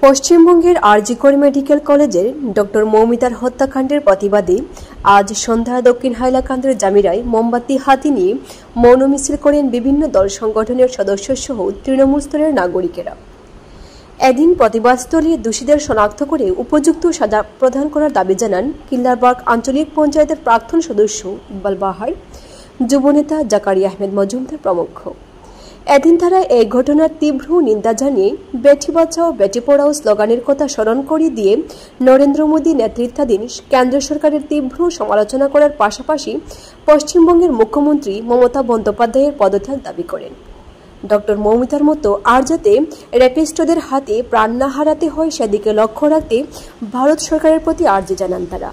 পশ্চিমবঙ্গের আরজিকর মেডিকেল কলেজের ডক্টর মৌমিতার হত্যাকাণ্ডের প্রতিবাদে আজ সন্ধ্যায় দক্ষিণ হাইলাকান্দির জামিরায় মোমবাতি হাতে নিয়ে মৌন মিছিল করেন বিভিন্ন দল সংগঠনের সদস্যসহ তৃণমূল স্তরের নাগরিকেরা। এদিন প্রতিবাদস্থলে দোষীদের শনাক্ত করে উপযুক্ত সাজা প্রদান করার দাবি জানান কিল্লারবাগ আঞ্চলিক পঞ্চায়েতের প্রাক্তন সদস্য ইকবাল বাহার, যুবনেতা জাকারিয়া আহমেদ মজুমদার প্রমুখ। এদিন তারা এই ঘটনার তীব্র নিন্দা জানিয়ে বেটি বাঁচাও বেটি পড়াও স্লোগানের কথা স্মরণ করিয়ে দিয়ে নরেন্দ্র মোদী নেতৃত্বাধীন কেন্দ্র সরকারের তীব্র সমালোচনা করার পাশাপাশি পশ্চিমবঙ্গের মুখ্যমন্ত্রী মমতা বন্দ্যোপাধ্যায়ের পদত্যাগ দাবি করেন। ডক্টর মৌমিতার মতো আর যাতে র্যাপিস্টদের হাতে প্রাণ না হারাতে হয় সেদিকে লক্ষ্য রাখতে ভারত সরকারের প্রতি আর্জি জানান তারা।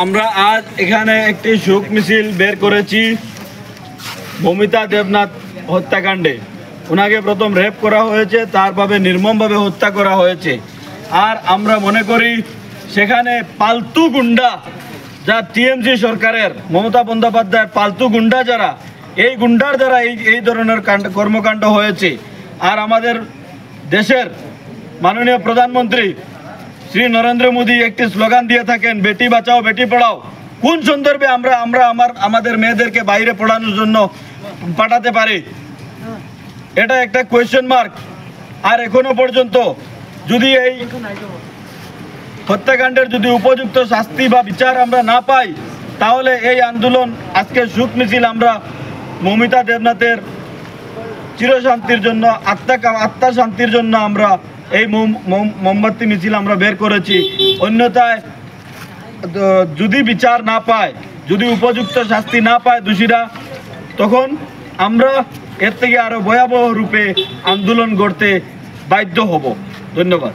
আমরা আজ এখানে একটি শোক মিছিল বের করেছি মৌমিতা দেবনাথ হত্যাকাণ্ডে। ওনাকে প্রথম রেপ করা হয়েছে, তারভাবে নির্মমভাবে হত্যা করা হয়েছে। আর আমরা মনে করি সেখানে পালতু গুন্ডা, যা টিএমসি সরকারের মমতা বন্দ্যোপাধ্যায়ের পালতু গুন্ডা যারা, এই গুন্ডার দ্বারা এই ধরনের কর্মকাণ্ড হয়েছে। আর আমাদের দেশের মাননীয় প্রধানমন্ত্রী শ্রী নরেন্দ্র মোদী একটি স্লোগান দিয়ে থাকেন, বেটি বাঁচাও বেটি পড়াও। কোন সন্দর্ভে আমাদের মেয়েদেরকে বাইরে পড়ানোর জন্য পাঠাতে পারি? এটা একটা কোয়েশ্চেন মার্ক। আর এখনো পর্যন্ত যদি এই হত্যাকাণ্ডের যদি উপযুক্ত শাস্তি বা বিচার আমরা না পাই, তাহলে এই আন্দোলন, আজকে শোক মিছিল আমরা মৌমিতা দেবনাথের চিরশান্তির জন্য, আত্মা শান্তির জন্য আমরা এই মোমবাতি মিছিল আমরা বের করেছি। অন্যথায় যদি বিচার না পায়, যদি উপযুক্ত শাস্তি না পায় দোষীরা, তখন আমরা এর থেকে আরো ভয়াবহ রূপে আন্দোলন করতে বাধ্য হব। ধন্যবাদ।